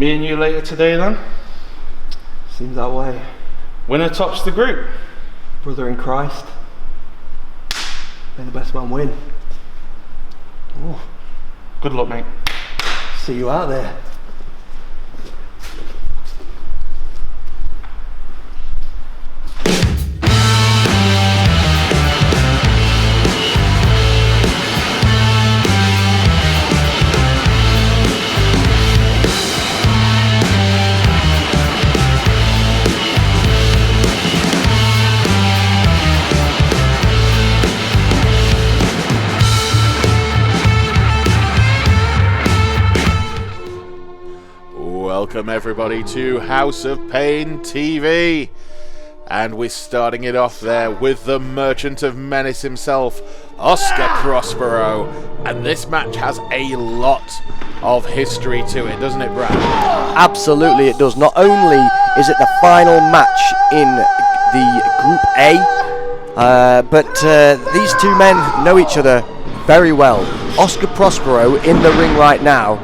Me and you later today then? Seems that way. Winner tops the group. Brother in Christ. May the best man win. Ooh. Good luck, mate. See you out there. Welcome everybody to House of Pain TV, and we're starting it off there with the Merchant of Menace himself, Oscar Prospero, and this match has a lot of history to it, doesn't it, Brad? Absolutely it does. Not only is it the final match in the Group A, but these two men know each other very well. Oscar Prospero in the ring right now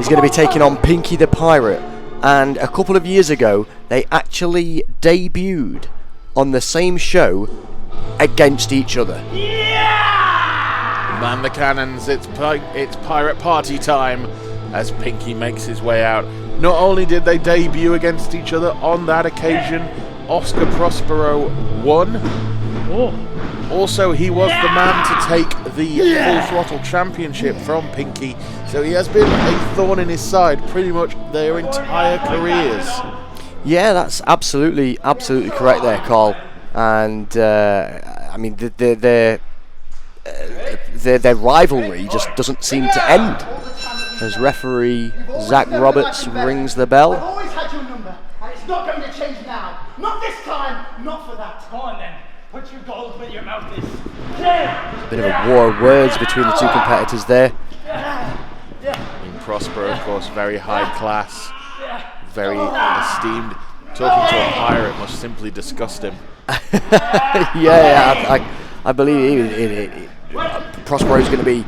is going to be taking on Pinky the Pirate, and a couple of years ago they actually debuted on the same show against each other. Yeah! Man the cannons, it's pirate party time as Pinky makes his way out. Not only did they debut against each other on that occasion, Oscar Prospero won. Also, he was the man to take the Full Throttle Championship from Pinky, so he has been a thorn in his side pretty much their entire careers. Yeah, that's absolutely correct there, Carl. And I mean, their rivalry just doesn't seem to end. As referee Zach Roberts rings the bell. I've always had your number, and it's not going to change now. Not this time, not for that. Go on then. Put your gold where your mouth is. Bit of a war of words between the two competitors there. I mean, Prospero, of course, very high class, very esteemed. Talking to a pirate must simply disgust him. I believe Prospero's going to be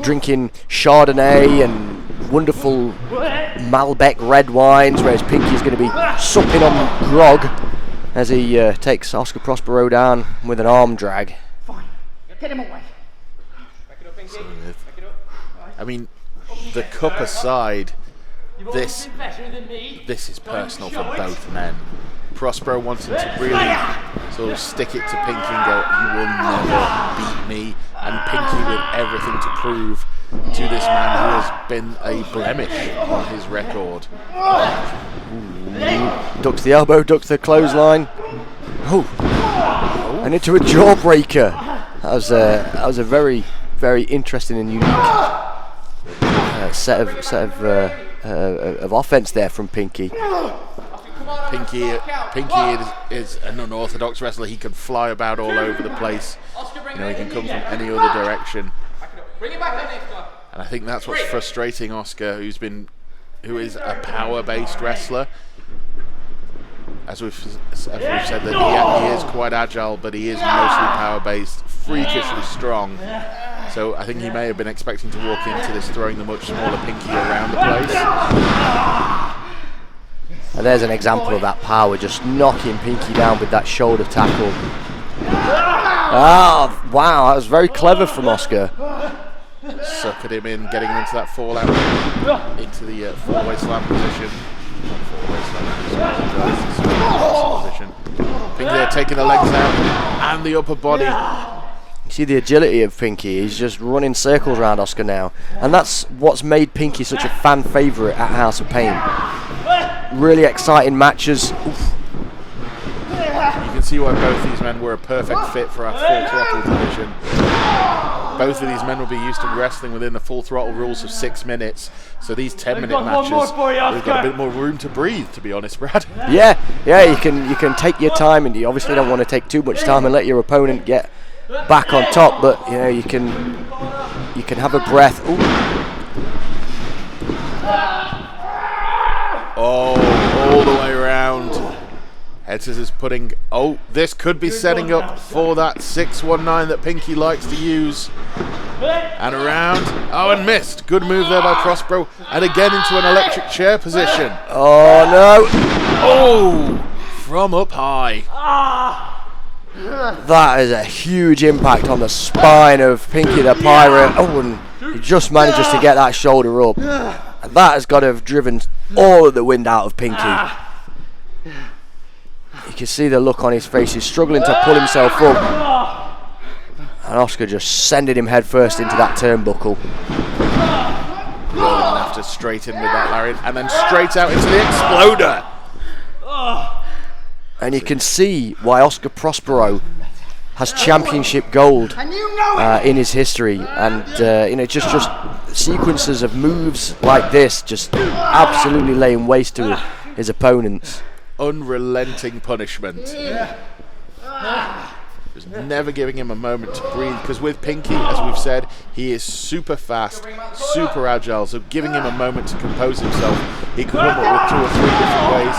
drinking Chardonnay and wonderful Malbec red wines, whereas Pinky's going to be supping on grog as he takes Oscar Prospero down with an arm drag. Fine, get him away. Back it up, Pinky. Back it up. I mean, the cup aside, You've always been better than me. this is personal for both men. Prospero wanting to really sort of stick it to Pinky and go, you will never beat me, and Pinky with everything to prove to this man who has been a blemish on his record. Ducks the elbow, ducks the clothesline. And into a jawbreaker. That was a very, very interesting and unique set of offense there from Pinky. Pinky is an unorthodox wrestler. He can fly about all over the place. You know, he can come from any other direction. Bring it back on next one. And I think that's what's frustrating Oscar, who is a power-based wrestler. As we've said, that he is quite agile, but he is mostly power-based, freakishly strong. So I think he may have been expecting to walk into this throwing the much smaller Pinky around the place. And there's an example of that power, just knocking Pinky down with that shoulder tackle. Oh, wow, that was very clever from Oscar. Suckered him in, getting him into that fallout, into the four-way slam position. Pinky there taking the legs out and the upper body. You see the agility of Pinky, he's just running circles around Oscar now. And that's what's made Pinky such a fan favourite at House of Pain. Really exciting matches. Oof. You can see why both these men were a perfect fit for our Full Throttle division. Both of these men will be used to wrestling within the Full Throttle rules of 6 minutes. So these 10-minute matches, we've got a bit more room to breathe, to be honest, Brad. Yeah, you can take your time, and you obviously don't want to take too much time and let your opponent get back on top. But you know, you can have a breath. Ooh. Oh, all the way around. Head scissors putting. Oh, this could be setting up for that 619 that Pinky likes to use. And around. Oh, and missed. Good move there by Prospero. And again into an electric chair position. Oh no! Oh, from up high. That is a huge impact on the spine of Pinky the Pirate. Oh, and he just manages to get that shoulder up. And that has got to have driven all of the wind out of Pinky. You can see the look on his face. He's struggling to pull himself up. And Oscar just sending him headfirst into that turnbuckle. Rolling after straight in with that lariat. And then straight out into the exploder. And you can see why Oscar Prospero has championship gold in his history, and just sequences of moves like this, just absolutely laying waste to his opponents. Unrelenting punishment. Just never giving him a moment to breathe, because with Pinky, as we've said, he is super fast, super agile, so giving him a moment to compose himself, he could come up with 2 or 3 different ways.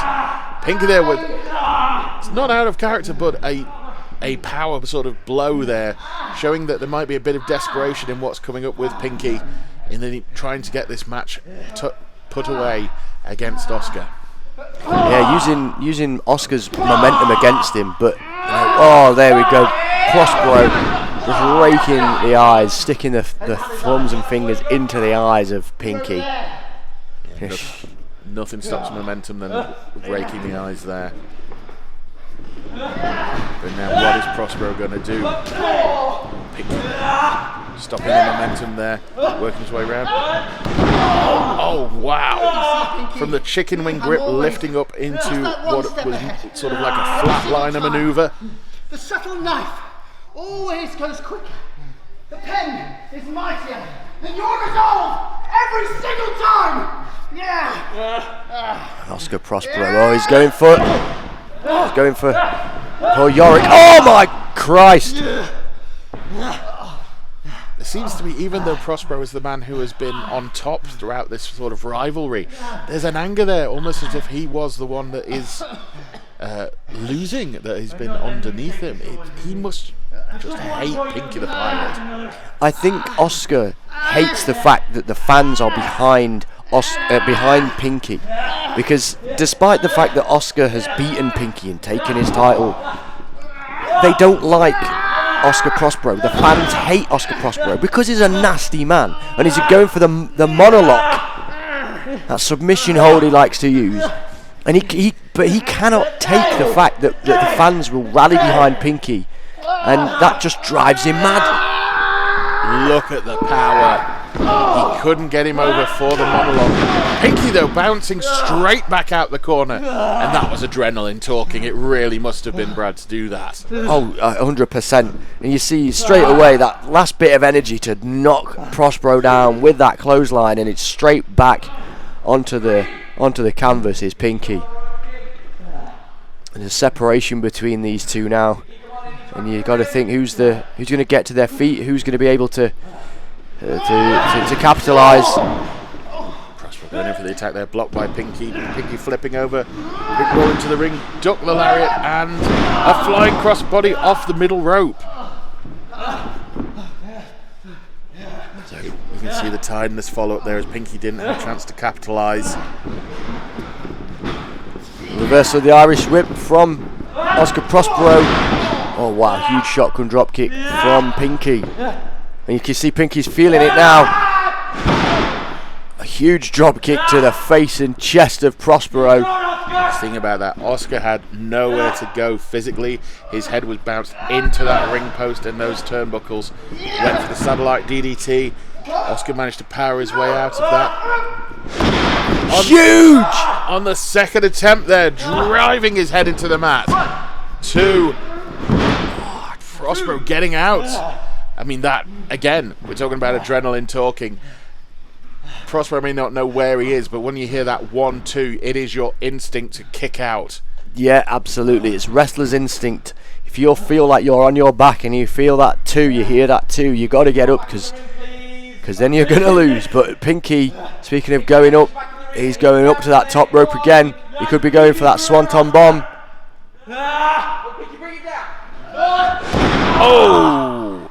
Pinky there with, it's not out of character, but a power sort of blow there, showing that there might be a bit of desperation in what's coming up with Pinky, in then trying to get this match put away against Oscar. Yeah, using Oscar's momentum against him, but oh, there we go. Prospero just raking the eyes, sticking the thumbs and fingers into the eyes of Pinky. Yeah, nothing stops momentum than raking the eyes there. But now what is Prospero going to do? Pinky stopping the momentum there, working his way around. Oh wow! From the chicken wing grip lifting up into what was sort of like a flatliner maneuver. The subtle knife always goes quicker. The pen is mightier than your resolve every single time. Yeah. Oscar Prospero, oh, he's going for Yorick. Oh my Christ! It seems to me, even though Prospero is the man who has been on top throughout this sort of rivalry, there's an anger there, almost as if he was the one that is losing, that has been underneath him. He must just hate Pinky the Pirate. I think Oscar hates the fact that the fans are behind Pinky, because despite the fact that Oscar has beaten Pinky and taken his title, they don't like Oscar Prospero. The fans hate Oscar Prospero because he's a nasty man, and he's going for the monologue, that submission hold he likes to use, and but he cannot take the fact that the fans will rally behind Pinky, and that just drives him mad. Look at the power. He couldn't get him over for the monologue. Pinky though bouncing straight back out the corner, and that was adrenaline talking. It really must have been Brad to do that. Oh, 100%. And you see straight away that last bit of energy to knock Prospero down with that clothesline, and it's straight back onto the canvas is Pinky. And there's separation between these two now, and you got to think who's going to get to their feet, who's going to be able to capitalise. Prospero going in for the attack there, blocked by Pinky. Pinky flipping over, big roll into the ring, duck the lariat, and a flying crossbody off the middle rope. So you can see the tidiness follow up there as Pinky didn't have a chance to capitalise. Reversal of the Irish whip from Oscar Prospero. Oh wow, huge shotgun drop kick from Pinky. And you can see Pinky's feeling it now. A huge drop kick to the face and chest of Prospero. The thing about that, Oscar had nowhere to go physically. His head was bounced into that ring post and those turnbuckles. Went for the satellite DDT. Oscar managed to power his way out of that. Huge! On the second attempt there, driving his head into the mat. 2. Prospero getting out. I mean, that, again, we're talking about adrenaline talking. Prospero may not know where he is, but when you hear that 1-2, it is your instinct to kick out. Yeah, absolutely. It's wrestler's instinct. If you feel like you're on your back and you feel that 2, you hear that 2, you got to get up because then you're going to lose. But Pinky, speaking of going up, he's going up to that top rope again. He could be going for that swanton bomb. Pinky, bring it down. Oh!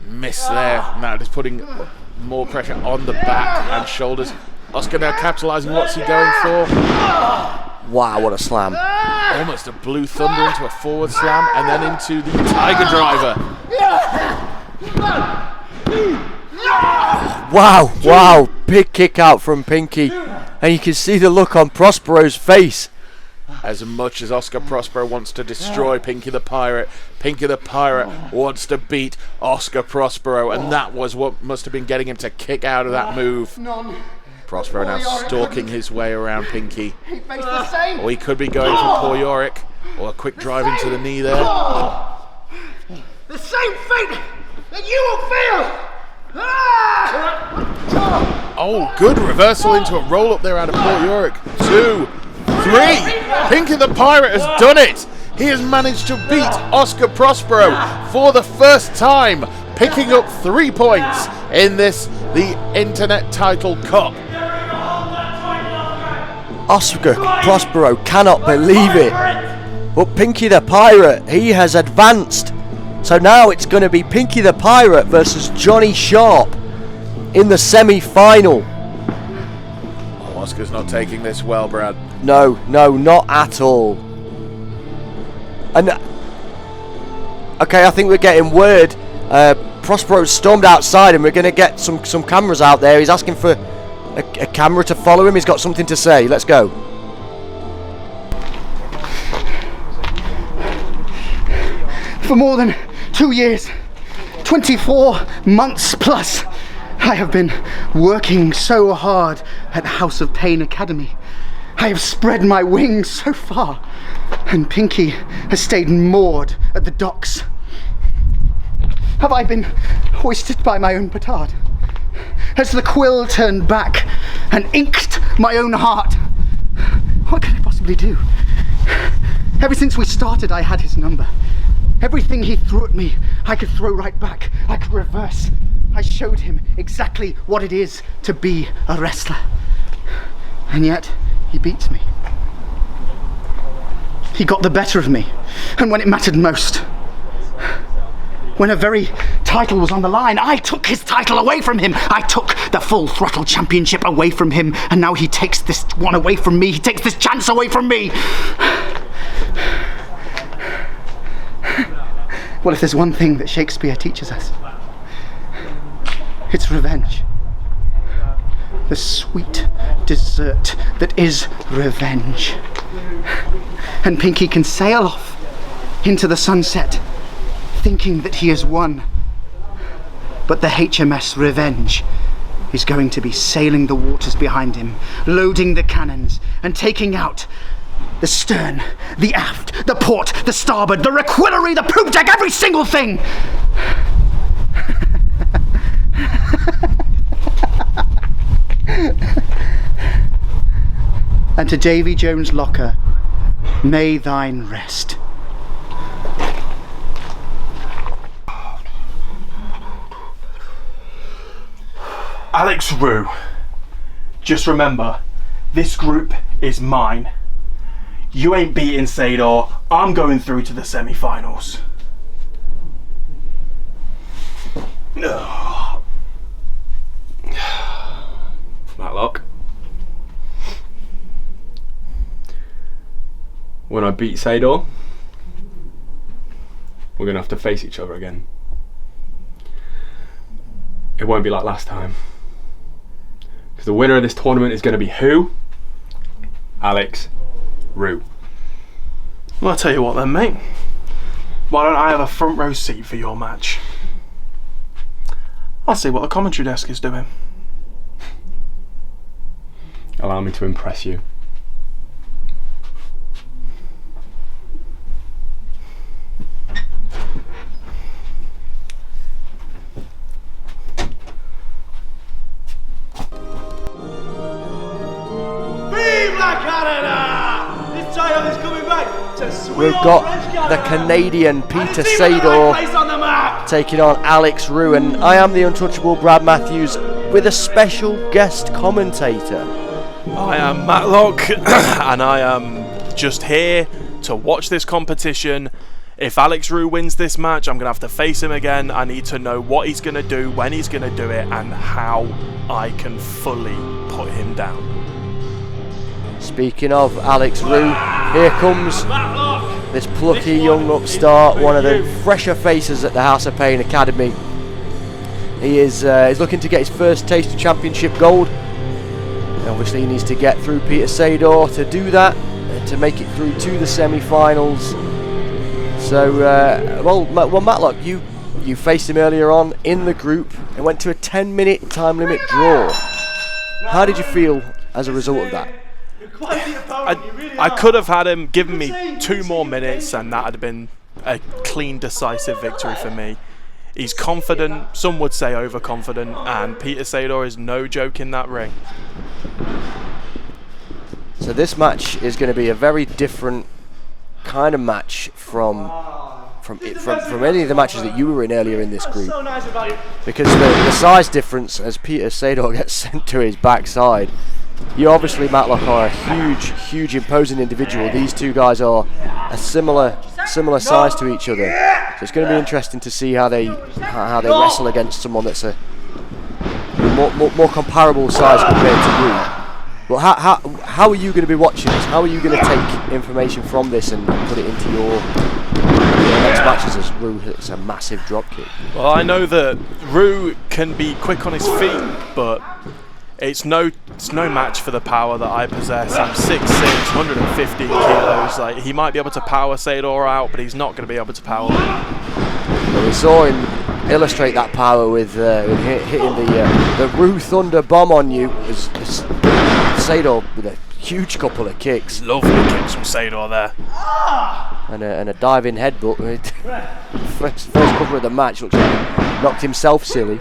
Miss there. Now just putting more pressure on the back and shoulders. Oscar now capitalising. What's he going for? Wow, what a slam. Almost a blue thunder into a forward slam and then into the tiger driver. Wow, wow. Big kick out from Pinky. And you can see the look on Prospero's face. As much as Oscar Prospero wants to destroy Pinky the Pirate wants to beat Oscar Prospero, and that was what must have been getting him to kick out of that move. Prospero now stalking his way around Pinky. He faced the same. Or he could be going for poor Yorick, or a quick drive into the knee there. The same fate that you will feel. Oh, good reversal into a roll up there out of poor Yorick. 2, 3. Pinky the Pirate has done it. He has managed to beat Oscar Prospero for the first time, picking up 3 points in this, the Internet Title Cup. Oscar Prospero cannot believe it. But Pinky the Pirate, he has advanced. So now it's going to be Pinky the Pirate versus Johnny Sharp in the semi-final. Oh, Oscar's not taking this well, Brad. No, not at all. And okay, I think we're getting word. Prospero stormed outside, and we're going to get some cameras out there. He's asking for a camera to follow him. He's got something to say. Let's go. For more than 2 years, 24 months plus, I have been working so hard at the House of Pain Academy. I have spread my wings so far, and Pinky has stayed moored at the docks. Have I been hoisted by my own petard? Has the quill turned back and inked my own heart? What could I possibly do? Ever since we started, I had his number. Everything he threw at me, I could throw right back. I could reverse. I showed him exactly what it is to be a wrestler. And yet, he beats me. He got the better of me. And when it mattered most, when a very title was on the line, I took his title away from him. I took the Full Throttle Championship away from him, and now he takes this one away from me. He takes this chance away from me. Well, if there's one thing that Shakespeare teaches us, it's revenge. The sweet dessert that is revenge. And Pinky can sail off into the sunset thinking that he has won. But the HMS Revenge is going to be sailing the waters behind him, loading the cannons and taking out the stern, the aft, the port, the starboard, the requillery, the poop deck, every single thing. And to Davy Jones' locker, may thine rest. Alex Roux, just remember, this group is mine. You ain't beating Sedohr. I'm going through to the semi-finals. Matlock. When I beat Sedohr, we're going to have to face each other again. It won't be like last time. Because the winner of this tournament is going to be who? Alex Roux. Well, I'll tell you what then, mate. Why don't I have a front row seat for your match? I'll see what the commentary desk is doing. Allow me to impress you. We've got the Canadian Peter Sedohr taking on Alex Roux, and I am the untouchable Brad Matthews with a special guest commentator. I am Matlock and I am just here to watch this competition. If Alex Roux wins this match, I'm going to have to face him again. I need to know what he's going to do, when he's going to do it, and how I can fully put him down. Speaking of Alex Roux, here comes this plucky young upstart, one of the fresher faces at the House of Pain Academy. He is looking to get his first taste of championship gold. And obviously he needs to get through Peter Sedohr to do that, to make it through to the semi-finals. So, well, Matlock, you faced him earlier on in the group and went to a 10-minute time limit draw. How did you feel as a result of that? I could have had him given me 2 more minutes, and that would have been a clean, decisive victory for me. He's confident, some would say overconfident, and Peter Sedohr is no joke in that ring. So this match is going to be a very different kind of match from any of the matches that you were in earlier in this group, because the size difference as Peter Sedohr gets sent to his backside. You obviously, Matlock, are a huge imposing individual. These two guys are a similar size to each other, so it's going to be interesting to see how they wrestle against someone that's a more comparable size compared to you. Well, how are you going to be watching this? How are you going to take information from this and put it into your next matches as Roux hits a massive drop kick? Well, I know that Roux can be quick on his feet, but it's no match for the power that I possess. I'm 6'6", 150 kilos. Like, he might be able to power Sedohr out, but he's not going to be able to power me. Well, we saw him illustrate that power with hitting the Roux Thunder bomb on you. As Sedohr with a huge couple of kicks. Lovely kicks from Sedohr there. And a diving headbutt. first cover of the match looks like he knocked himself silly.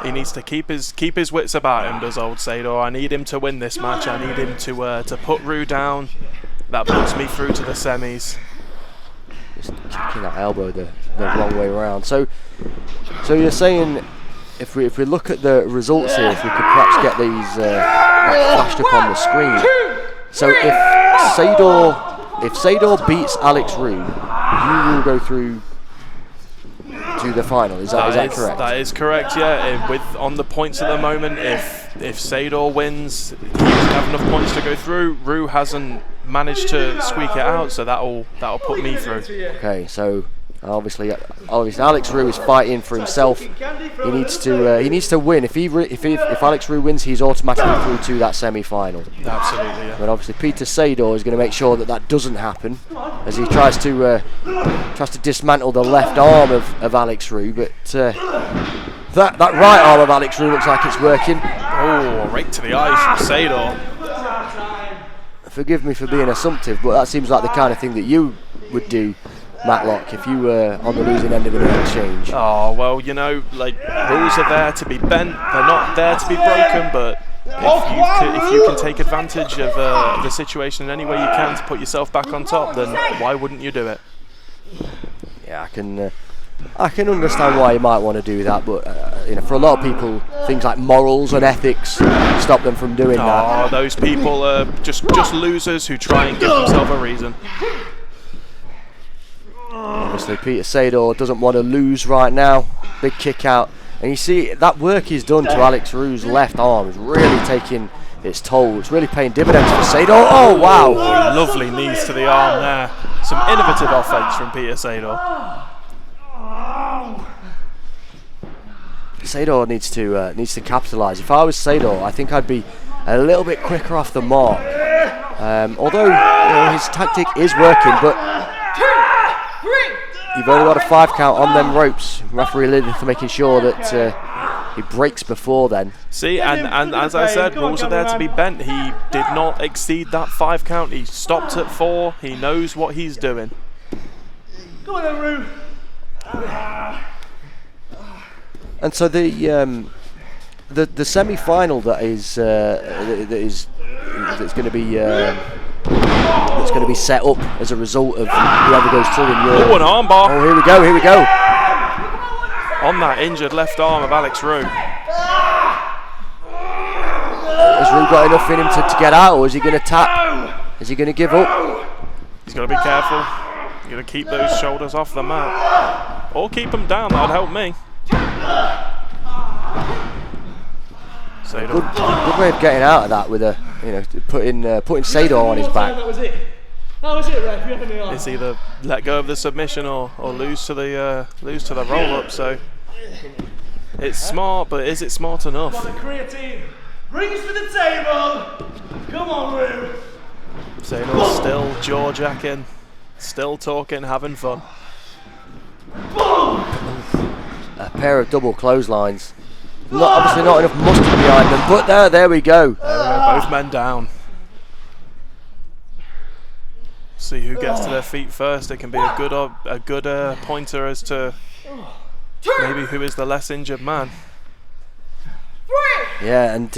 He needs to keep his wits about him, does old Sedohr. I need him to win this match. I need him to put Roux down. That puts me through to the semis. Just kicking that elbow the wrong way around. So you're saying if we look at the results here, if we could perhaps get these flashed up on the screen. So if Sedohr beats Alex Roux, you will go through to the final. Is that correct? That is correct. Yeah. On the points at the moment, if Sedohr wins, he doesn't have enough points to go through. Roux hasn't managed to squeak it out, so that'll put me through. Okay, so obviously Alex Roux is fighting for himself. He needs to win. If Alex Roux wins, he's automatically through to that semi-final. Absolutely, yeah. But obviously Peter Sedohr is going to make sure that doesn't happen, as he tries to dismantle the left arm of Alex Roux. But that right arm of Alex Roux looks like it's working. Oh, right to the eyes from Sedohr. Forgive me for being assumptive, but that seems like the kind of thing that you would do, Matlock, if you were on the losing end of an exchange. Oh, well, rules are there to be bent. They're not there to be broken, but if you can take advantage of the situation in any way you can to put yourself back on top, then why wouldn't you do it? Yeah, I can understand why you might want to do that, but for a lot of people, things like morals and ethics stop them from doing that. Oh, those people are just losers who try and give themselves a reason. Obviously, Peter Sedohr doesn't want to lose right now. Big kick out, and you see that work he's done to Alex Roux' left arm is really taking its toll. It's really paying dividends for Sedohr. Oh wow! Lovely knees to the arm there. Some innovative offense from Peter Sedohr. Sedohr needs to capitalise. If I was Sedohr, I think I'd be a little bit quicker off the mark. Although his tactic is working, but you've only got a 5 count on them ropes. Referee Lidith making sure that he breaks before then. See, and as I said, rules are there to be bent. He did not exceed that 5 count. He stopped at 4. He knows what he's doing. Go on then, Roux. And so the semi-final that's going to be set up as a result of whoever goes through in Europe. Oh, an armbar! Oh, here we go! On that injured left arm of Alex Roux. Has Roux got enough in him to get out, or is he going to tap? Is he going to give up? got to be careful. You got to keep those shoulders off the mat, or keep them down. That'd help me. Sedohr. Good way of getting out of that with a, putting Sedohr on his back. That was it. That was it, Ref. You had me on. It's either let go of the submission or lose to the roll up. So it's smart, but is it smart enough? Got the creatine. Rings to the table. Come on, Roux. Sedohr still jaw-jacking, still talking, having fun. A pair of double clotheslines. Obviously not enough mustard behind them, but there we go. There we go, both men down. See who gets to their feet first. It can be a good pointer as to maybe who is the less injured man. Yeah, and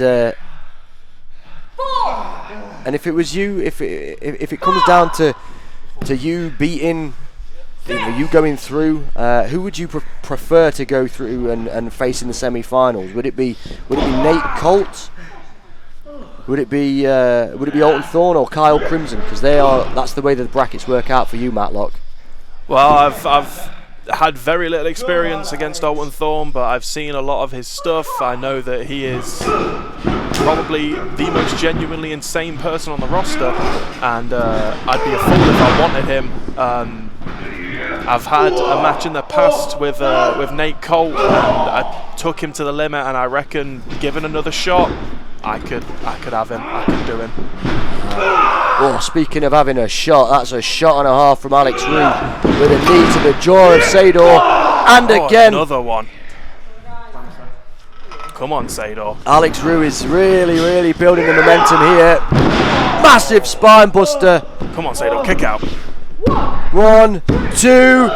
if it was you, if it comes down to you beating, you going through, who would you prefer to go through and face in the semi-finals? Would it be Nate Colt? Would it be Alton Thorne or Kyle Crimson? Because that's the way that the brackets work out for you, Matlock. Well, I've had very little experience against Alton Thorne, but I've seen a lot of his stuff. I know that he is probably the most genuinely insane person on the roster, and I'd be a fool if I wanted him. I've had a match in the past with Nate Colt, and I took him to the limit, and I reckon given another shot, I could have him. I could do him. Oh, speaking of having a shot, that's a shot and a half from Alex Roux with a knee to the jaw of Sedohr, and again another one. Come on, Sedohr. Alex Roux is really building the momentum here. Massive spine buster. Come on, Sedohr, kick out. 1, 2.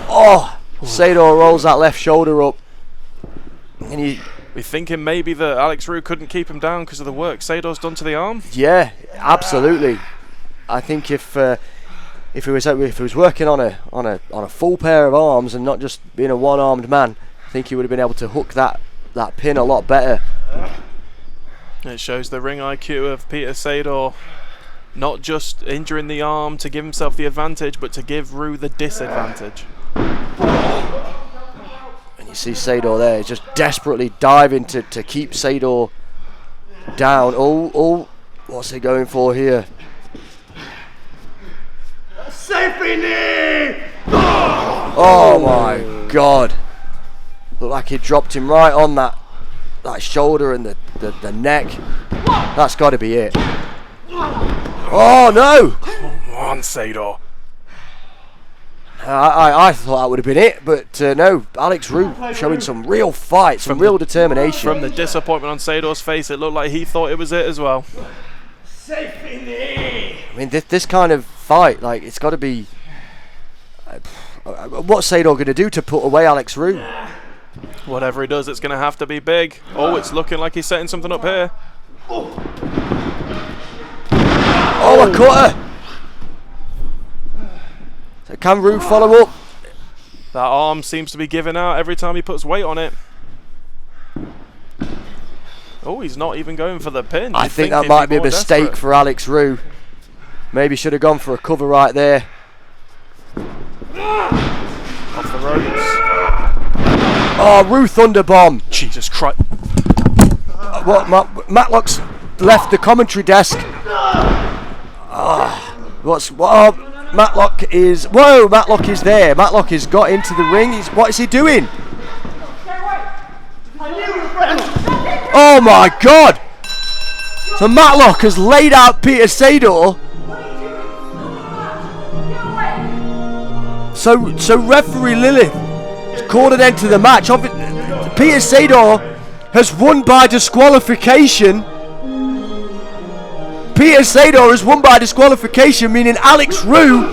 Oh, Sedohr rolls that left shoulder up, and we're thinking maybe that Alex Roux couldn't keep him down because of the work Sedohr's done to the arm. Yeah, absolutely. I think if he was working on a full pair of arms and not just being a one-armed man, I think he would have been able to hook that pin a lot better. It shows the ring IQ of Peter Sedohr, not just injuring the arm to give himself the advantage, but to give Roux the disadvantage. You see Sedohr there, just desperately diving to keep Sedohr down. Oh, what's he going for here? Safety knee! Oh my God! Looked like he dropped him right on that shoulder and the neck. That's got to be it. Oh no! Come on, Sedohr. I thought that would have been it, but no, Alex Roux showing some real fight, some real determination. From the disappointment on Sedohr's face, it looked like he thought it was it as well. Safety knee! I mean, this kind of fight, like, it's got to be... what's Sedohr going to do to put away Alex Roux? Whatever he does, it's going to have to be big. Oh, it's looking like he's setting something up here. Oh, a cutter! So can Roux follow up? That arm seems to be giving out every time he puts weight on it. Oh, he's not even going for the pin. I think that might be a mistake for Alex Roux. Maybe should have gone for a cover right there. Off the ropes. Oh, Roux thunderbomb. Jesus Christ. Matlock's left the commentary desk. Matlock is there. Matlock has got into the ring. What is he doing? Oh my God! So Matlock has laid out Peter Sedohr. So referee Lilith has called an end to the match. Peter Sedohr has won by disqualification. Peter Sedohr has won by disqualification, meaning Alex Roux.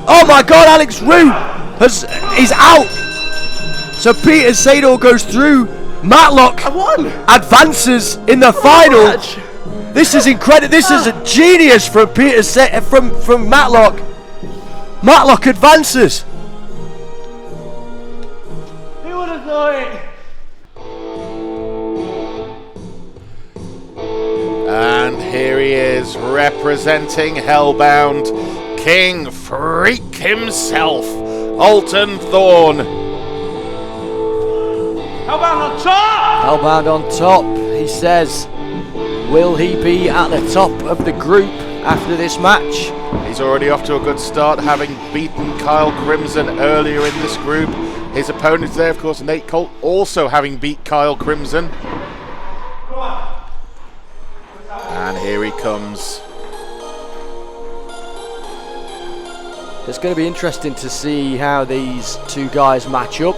Oh my God, Alex Roux is out. So Peter Sedohr goes through. Matlock advances in the final. This is incredible. This is a genius from from Matlock. Matlock advances. Who would have thought it? And here he is, representing Hellbound, King Freak himself, Alton Thorne. Hellbound on top! Hellbound on top, he says. Will he be at the top of the group after this match? He's already off to a good start, having beaten Kyle Crimson earlier in this group. His opponent there, of course, Nate Colt, also having beat Kyle Crimson. And here he comes. It's going to be interesting to see how these two guys match up.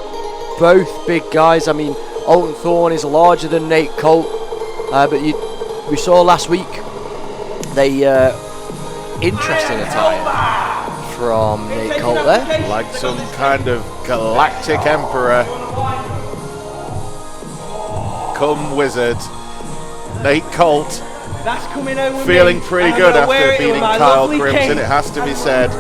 Both big guys. I mean, Alton Thorne is larger than Nate Colt, but we saw last week interesting attire from Nate Colt there. Like some kind of galactic emperor. Come wizard. Nate Colt That's coming over feeling me. pretty I good don't know where after it beating was, my Kyle lovely Crimson, king. it has to be said.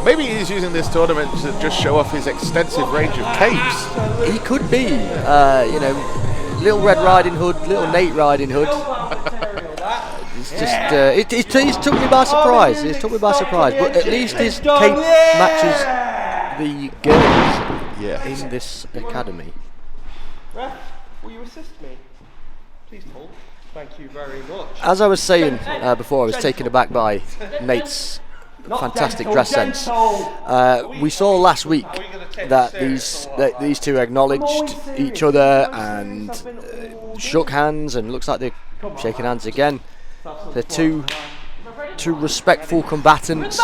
Maybe he's using this tournament to just show off his extensive range of capes. He could be, Little Red Riding Hood, Little Nate Riding Hood. It's just, he's took me by surprise. He's took me by surprise. But at least his cape matches the girls in this academy. Ref, will you assist me? Please, Colt. Thank you very much. As I was saying before, I was taken aback by Nate's fantastic dress sense. We saw last week that these two acknowledged each other and shook hands, and looks like they're shaking hands again. They're two respectful combatants,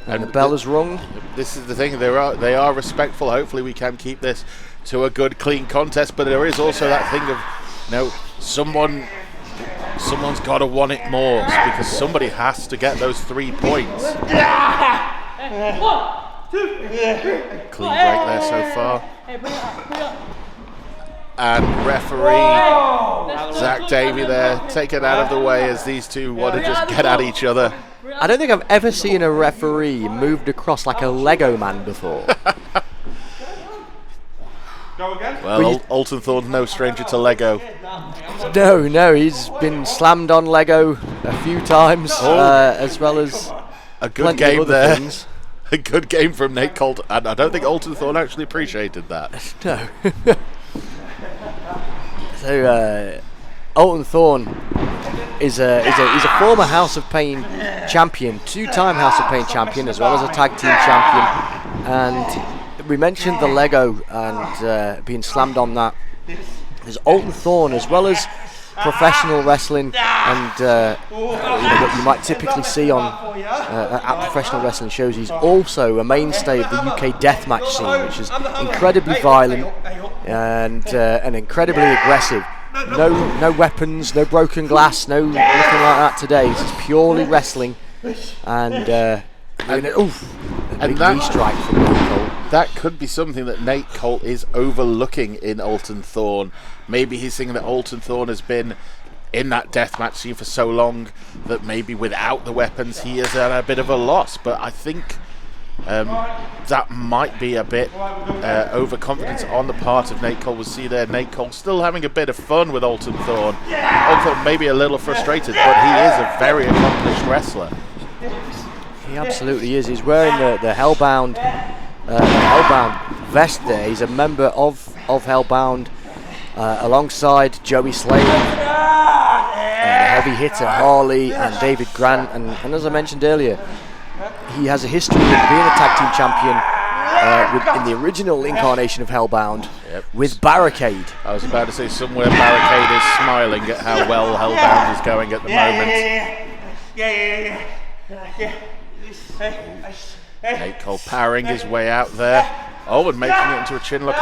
and the bell has rung. This is the thing, they are respectful. Hopefully we can keep this to a good, clean contest, but there is also that thing of, someone's got to want it more, because somebody has to get those 3 points. Clean break there so far. And referee Zach Davey there taken out of the way as these two want to just get at each other. I don't think I've ever seen a referee moved across like a Lego man before. Well, Alton Thorne's no stranger to Lego. No, he's been slammed on Lego a few times, as well as A good plenty game of other there. things. A good game from Nate Colt, and I don't think Alton Thorne actually appreciated that. No. So, Alton Thorne is a former House of Pain champion, 2-time House of Pain champion, as well as a tag team champion. And we mentioned the Lego and being slammed on that. There's Alton Thorne, as well as professional wrestling and what you might typically see on at professional wrestling shows. He's also a mainstay of the UK deathmatch scene, which is incredibly violent and incredibly aggressive. No weapons, no broken glass, nothing like that today. This is purely wrestling, and a big knee strike from Nate Colt. That could be something that Nate Colt is overlooking in Alton Thorne. Maybe he's thinking that Alton Thorne has been in that deathmatch scene for so long that maybe without the weapons he is at a bit of a loss. But I think that might be a bit overconfidence on the part of Nate Colt. We'll see there Nate Colt still having a bit of fun with Alton Thorne. Alton Thorne maybe a little frustrated, but he is a very accomplished wrestler. He absolutely is. He's wearing the Hellbound vest there. He's a member of Hellbound alongside Joey Slade, heavy hitter Harley, and David Grant. And as I mentioned earlier, he has a history of being a tag team champion in the original incarnation of Hellbound with Barricade. I was about to say somewhere Barricade is smiling at how well Hellbound is going at the moment. Nate Colt powering his way out there. Oh, and making it into a chin lock.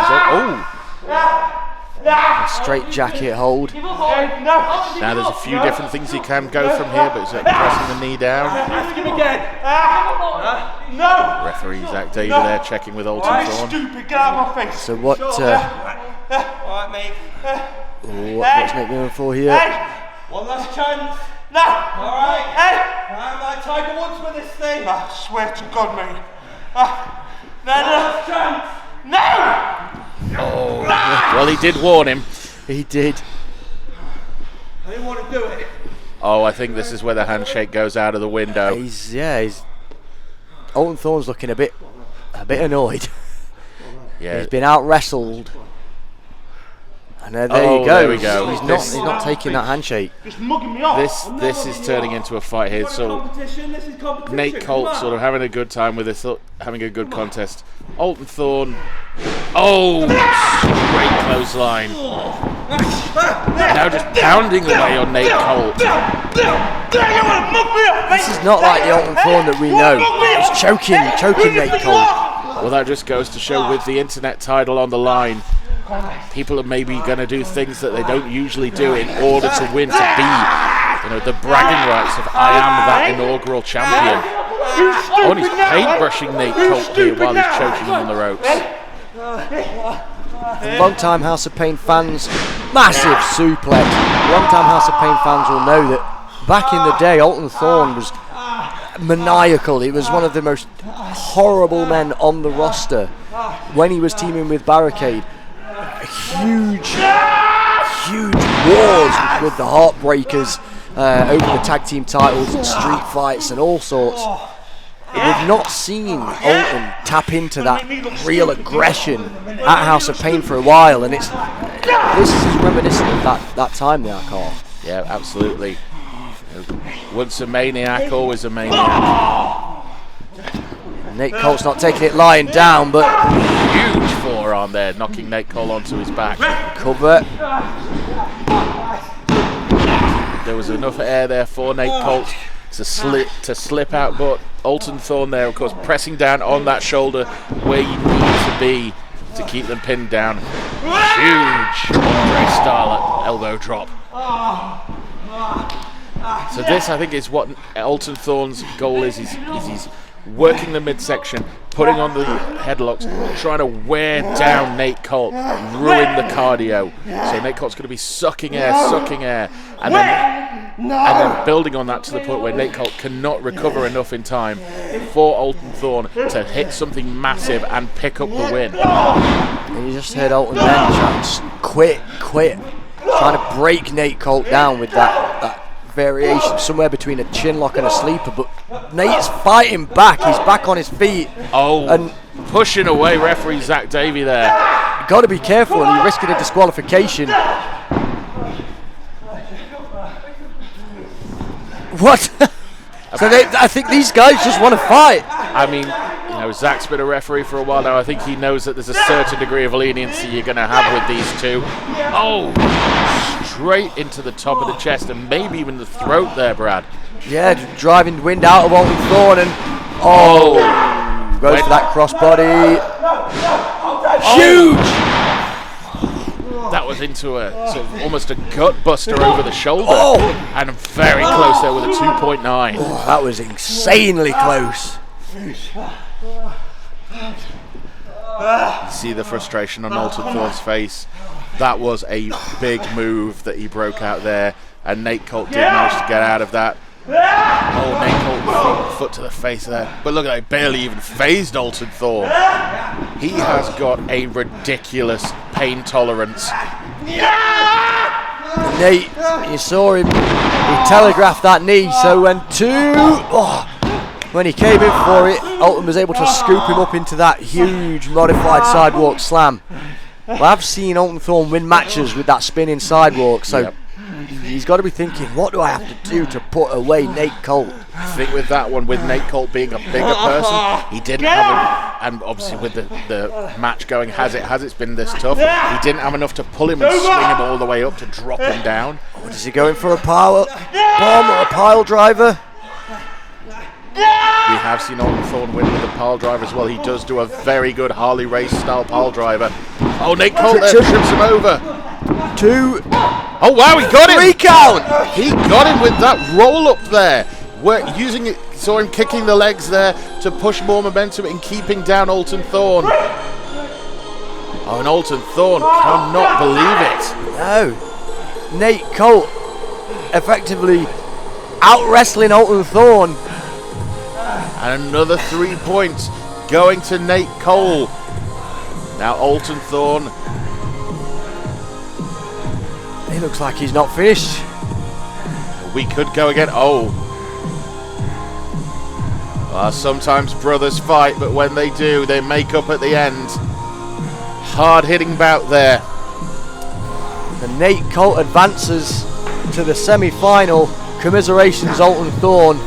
A straight jacket hold. Now there's a few different things he can go from here, but he's pressing the knee down. Ask him again. No. Referee Zach Davey there checking with Alton Thorne. Stupid, get out of my face. So what's Alright, mate. Nate going for here? One last chance. No. Alright. Hey. I'm like Tiger Woods with this thing. I swear to God, mate. No. Last chance. No. Oh, well, he did warn him. He did. I didn't want to do it. Oh, I think this is where the handshake goes out of the window. He's Alton Thorne's looking a bit annoyed. Yeah. He's been out wrestled. And there you go. There we go. He's not taking that handshake. Just mugging me off. This is turning into a fight here. So Nate Colt sort of having a good time with this, having a good contest. Alton Thorne. Oh, great clothesline. Now just pounding away on Nate Colt. This is not like the Alton Thorne that we know. He's choking Nate Colt. Well, that just goes to show with the internet title on the line, people are maybe going to do things that they don't usually do in order to win, to be, the bragging rights of I am that inaugural champion. Oh, and he's paintbrushing Nate Colt here while he's choking him on the ropes. Long-time House of Pain fans, massive suplex. Long-time House of Pain fans will know that back in the day, Alton Thorne was maniacal. He was one of the most horrible men on the roster when he was teaming with Barricade. Huge wars with the Heartbreakers over the tag team titles and street fights and all sorts. We've not seen Alton tap into that real aggression at House of Pain for a while, and this is reminiscent of that time there, Carl. Yeah, absolutely. Once a maniac, always a maniac. Nate Colt's not taking it lying down, but Huge forearm there, knocking Nate Colt onto his back. cover. There was enough air there for Nate Colt to slip out, but Alton Thorne there, of course, pressing down on that shoulder where you need to be to keep them pinned down. Huge Andre-style elbow drop. So this, I think, is what Alton Thorne's goal is. He's working the midsection, putting on the headlocks, trying to wear down Nate Colt, ruin the cardio. So Nate Colt's going to be sucking air, and then building on that to the point where Nate Colt cannot recover enough in time for Alton Thorne to hit something massive and pick up the win. And you just heard Alton then shouting, quit, trying to break Nate Colt down with that variation somewhere between a chin lock and a sleeper, but Nate's fighting back. He's back on his feet. Oh, and pushing away referee Zach Davey there. Got to be careful, and you're risking a disqualification. What? So I think these guys just want to fight. I mean, Zach's been a referee for a while now. I think he knows that there's a certain degree of leniency you're going to have with these two. Oh, straight into the top of the chest and maybe even the throat there, Brad. Yeah, driving wind out of Alton Thorne, and goes for that crossbody. Huge! That was into a sort of almost a gut buster over the shoulder, and very close there with a 2.9. Oh, that was insanely close. You see the frustration on Alton Thorne's face. That was a big move that he broke out there, and Nate Colt did manage to get out of that. Oh, Nate Colt foot to the face there. But look at that, barely even phased Alton Thorne. He has got a ridiculous pain tolerance. Nate, you saw him, he telegraphed that knee, so when he came in for it, Alton was able to scoop him up into that huge modified sidewalk slam. Well, I've seen Alton Thorne win matches with that spinning sidewalk, so he's got to be thinking, what do I have to do to put away Nate Colt? I think with that one, with Nate Colt being a bigger person, he didn't have and obviously with the match going as it's been this tough, he didn't have enough to pull him and swing him all the way up to drop him down. Is he going for a power bomb or a pile driver? We have seen Alton Thorne win with a pile driver as well. He does do a very good Harley Race style pile driver. Oh, Nate Colt there trips him over. 2. Oh wow, he got him! 3 count! He got him with that roll up there. We're using it, saw him kicking the legs there to push more momentum in keeping down Alton Thorne. Oh, and Alton Thorne cannot believe it. No. Nate Colt effectively out wrestling Alton Thorne. And another 3 points going to Nate Colt. Now Alton Thorne. He looks like he's not finished. We could go again. Oh. Sometimes brothers fight, but when they do, they make up at the end. Hard-hitting bout there. And Nate Colt advances to the semi-final. Commiserations, Alton Thorne.